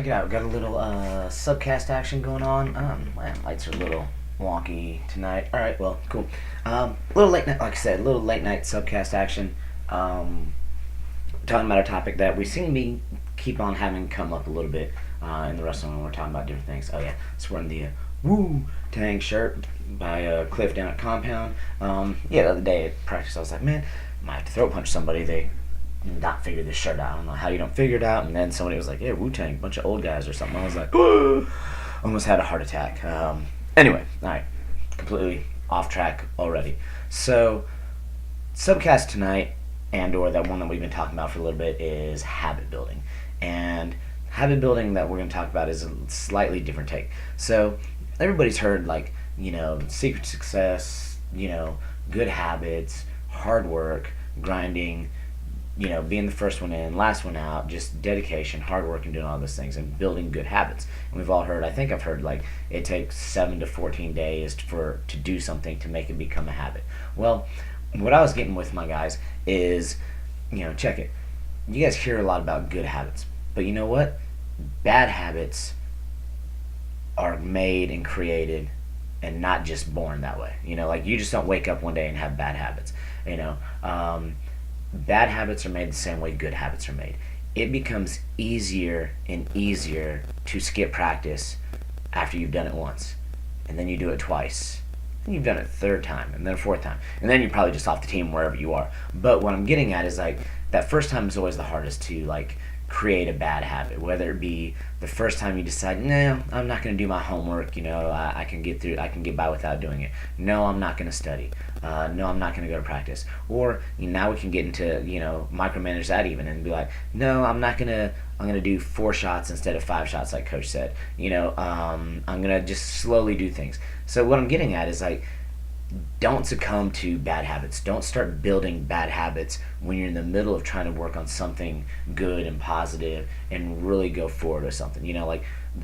it out. Got a little subcast action going on. My lights are a little wonky tonight. All right, well, cool. Little late night, like I said, little late night subcast action. Talking about a topic that we seem to be keep on having come up a little bit in the wrestling when we're talking about different things. Oh yeah, so wearing the Woo Tang shirt by Cliff down at Compound. The other day at practice, I was like, man, I might have to throat punch somebody. They not figure this shirt out. I don't know how you don't figure it out. And then somebody was like, yeah, Wu Tang, bunch of old guys or something. I was like, whoa, almost had a heart attack. Anyway, all right, completely off track already. So, subcast tonight, and or that one that we've been talking about for a little bit, is habit building. And habit building that we're going to talk about is a slightly different take. So, everybody's heard, like, secret to success, good habits, hard work, grinding, being the first one in, last one out, just dedication, hard work, and doing all those things, and building good habits. And we've all heard, I think I've heard, like, it takes 7 to 14 days to do something to make it become a habit. Well, what I was getting with my guys is, check it. You guys hear a lot about good habits, but you know what? Bad habits are made and created and not just born that way. Like, you just don't wake up one day and have bad habits. Bad habits are made the same way good habits are made. It becomes easier and easier to skip practice after you've done it once. And then you do it twice. And you've done it a third time, and then a fourth time. And then you're probably just off the team wherever you are. But what I'm getting at is, like, that first time is always the hardest to, like, create a bad habit. Whether it be the first time you decide, no, I'm not going to do my homework, I can get by without doing it. No, I'm not going to study. No, I'm not going to go to practice. Or now we can get into, micromanage that even and be like, no, I'm going to do 4 shots instead of 5 shots like coach said. I'm going to just slowly do things. So what I'm getting at is, like, don't succumb to bad habits. Don't start building bad habits when you're in the middle of trying to work on something good and positive and really go forward with something.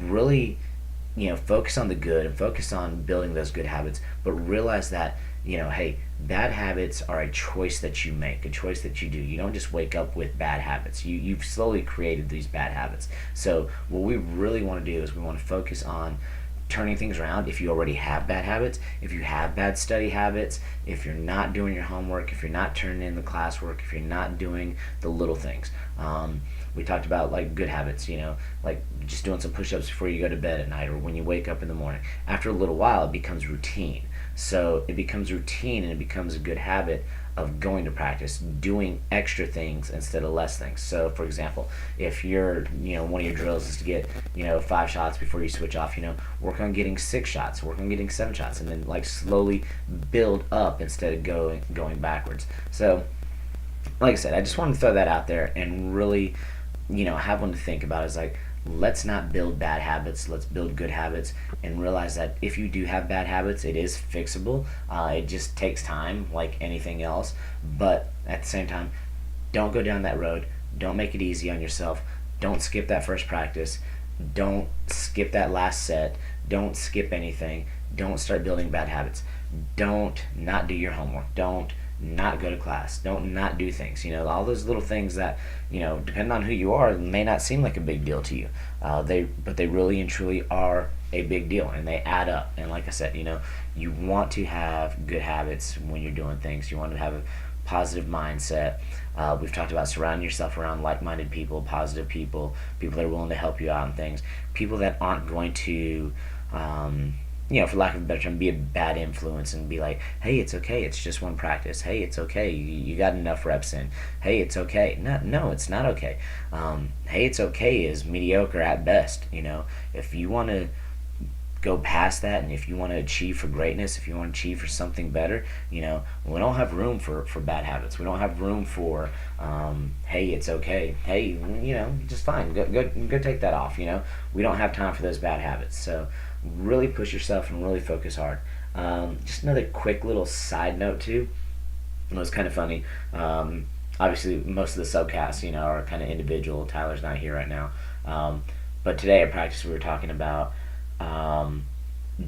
Really, focus on the good and focus on building those good habits, but realize that, hey, bad habits are a choice that you make, a choice that you do. You don't just wake up with bad habits. You've slowly created these bad habits. So what we really want to do is we want to focus on turning things around. If you already have bad habits, if you have bad study habits, if you're not doing your homework, if you're not turning in the classwork, if you're not doing the little things. We talked about, like, good habits, like just doing some push-ups before you go to bed at night or when you wake up in the morning. After a little while, it becomes routine. So it becomes routine and it becomes a good habit of going to practice, doing extra things instead of less things. So, for example, if you're, one of your drills is to get, 5 shots before you switch off, work on getting 6 shots, work on getting 7 shots, and then, like, slowly build up instead of going backwards. So, like I said, I just wanted to throw that out there and really, have one to think about. Is like, let's not build bad habits, let's build good habits, and realize that if you do have bad habits, it is fixable. It just takes time like anything else, but at the same time, don't go down that road. Don't make it easy on yourself. Don't skip that first practice. Don't skip that last set. Don't skip anything. Don't start building bad habits. Don't not do your homework. Don't not go to class. Don't not do things. All those little things that, depending on who you are, may not seem like a big deal to you. But they really and truly are a big deal, and they add up. And like I said, you want to have good habits when you're doing things. You want to have a positive mindset. We've talked about surrounding yourself around like-minded people, positive people, people that are willing to help you out in things, people that aren't going to for lack of a better term, be a bad influence and be like, hey, it's okay, it's just one practice. Hey, it's okay, you got enough reps in. Hey, it's okay. No, it's not okay. Hey, it's okay is mediocre at best. If you want to go past that, and if you want to achieve for greatness, if you want to achieve for something better, we don't have room for bad habits. We don't have room for, hey, it's okay. Hey, just fine. Go take that off. We don't have time for those bad habits. So really push yourself and really focus hard. Just another quick little side note too. It was kind of funny. Obviously, most of the subcasts, are kind of individual. Tyler's not here right now. But today at practice, we were talking about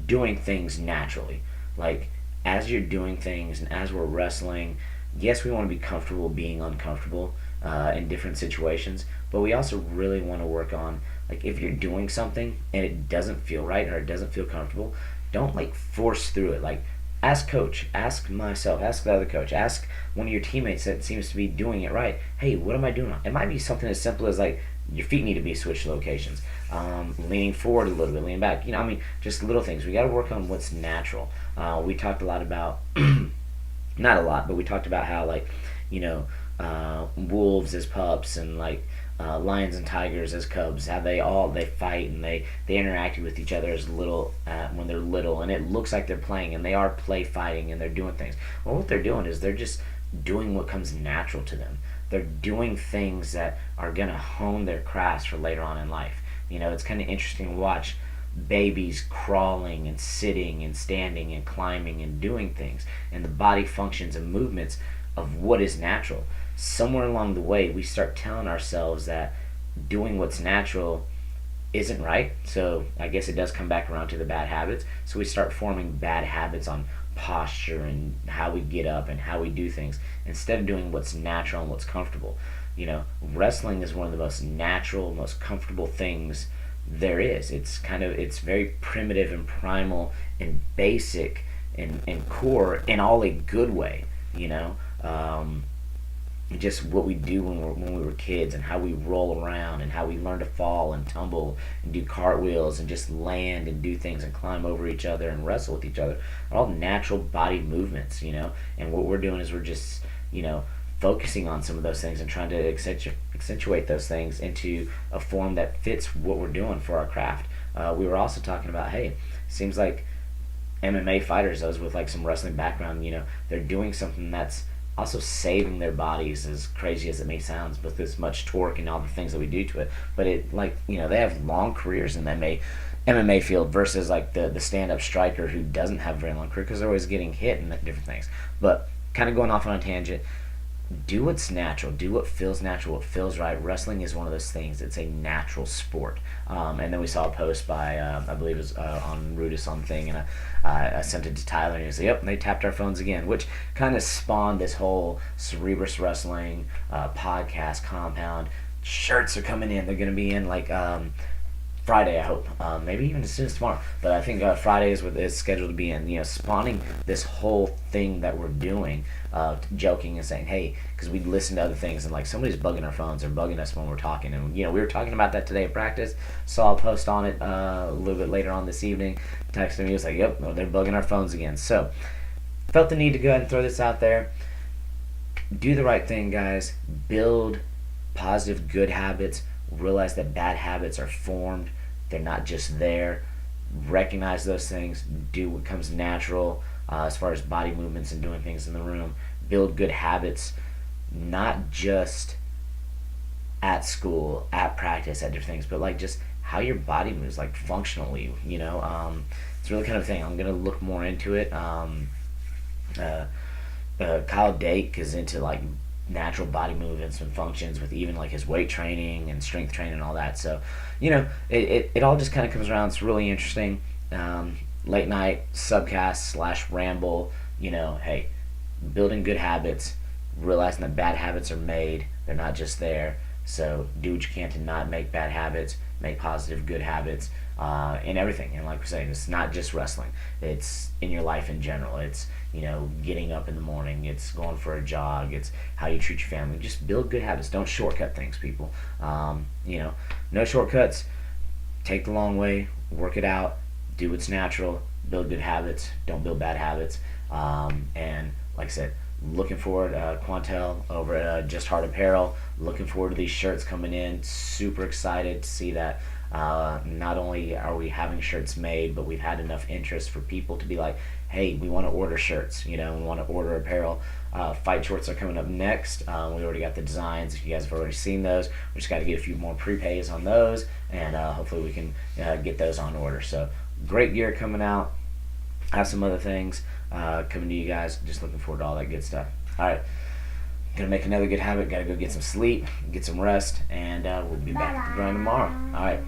doing things naturally. Like, as you're doing things and as we're wrestling, yes, we want to be comfortable being uncomfortable in different situations, but we also really want to work on Like, if you're doing something and it doesn't feel right or it doesn't feel comfortable, don't like force through it. Like, ask coach, ask myself, ask the other coach, ask one of your teammates that seems to be doing it right. Hey, what am I doing wrong? It might be something as simple as like your feet need to be switched locations, leaning forward a little bit, leaning back. I mean, just little things. We got to work on what's natural. We talked a lot about, not a lot, but we talked about how like, you know, wolves as pups and like lions and tigers as cubs, how they fight and they interacted with each other as little when they're little, and it looks like they're playing and they are play fighting and they're doing things. Well, what they're doing is they're just doing what comes natural to them. They're doing things that are gonna hone their crafts for later on in life. It's kind of interesting to watch babies crawling and sitting and standing and climbing and doing things, and the body functions and movements of what is natural. Somewhere along the way, we start telling ourselves that doing what's natural isn't right. So I guess it does come back around to the bad habits. So we start forming bad habits on posture and how we get up and how we do things instead of doing what's natural and what's comfortable. Wrestling is one of the most natural, most comfortable things there is. It's very primitive and primal and basic and core in all a good way. Just what we do when we were kids and how we roll around and how we learn to fall and tumble and do cartwheels and just land and do things and climb over each other and wrestle with each other are all natural body movements. And what we're doing is we're just focusing on some of those things and trying to accentuate those things into a form that fits what we're doing for our craft. We were also talking about, hey, seems like MMA fighters, those with like some wrestling background, they're doing something that's also saving their bodies, as crazy as it may sound, with this much torque and all the things that we do to it. But they have long careers in the MMA field versus like the stand-up striker who doesn't have a very long career because they're always getting hit and different things. But kind of going off on a tangent, do what's natural, do what feels natural, what feels right. Wrestling is one of those things. It's a natural sport. And then we saw a post by I believe it was on Rudis on thing, and I sent it to Tyler, and he was like, yep, and they tapped our phones again, which kind of spawned this whole Cerebrus Wrestling podcast compound. Shirts are coming in. They're going to be in like Friday, I hope. Maybe even as soon as tomorrow. But I think Friday is what it's scheduled to be in. Spawning this whole thing that we're doing, joking and saying, hey, because we listen to other things and like somebody's bugging our phones or bugging us when we're talking. And we were talking about that today at practice. Saw a post on it a little bit later on this evening. Texted me, he was like, yep, well, they're bugging our phones again. So felt the need to go ahead and throw this out there. Do the right thing, guys. Build positive, good habits. Realize that bad habits are formed. They're not just there. Recognize those things. Do what comes natural as far as body movements and doing things in the room. Build good habits, not just at school, at practice, at different things, but like just how your body moves, like functionally. It's really kind of a thing. I'm gonna look more into it. Kyle Dake is into like natural body movements and functions with even like his weight training and strength training and all that. So it all just kind of comes around. It's really interesting. Late night subcast / ramble. Hey, building good habits, realizing that bad habits are made, they're not just there. So do what you can to not make bad habits, make positive good habits in everything. And like we're saying, it's not just wrestling, it's in your life in general. It's getting up in the morning, it's going for a jog, it's how you treat your family. Just build good habits. Don't shortcut things, people. No shortcuts. Take the long way, work it out, do what's natural, build good habits, don't build bad habits. And like I said, looking forward, Quantel over at Just Heart Apparel, looking forward to these shirts coming in. Super excited to see that not only are we having shirts made, but we've had enough interest for people to be like, hey, we want to order shirts, we want to order apparel. Fight shorts are coming up next. We already got the designs. If you guys have already seen those, we just got to get a few more prepays on those, and hopefully we can get those on order. So great gear coming out. Have some other things coming to you guys. Just looking forward to all that good stuff. All right, gonna make another good habit. Gotta go get some sleep, get some rest, and we'll be back at the grind tomorrow. All right.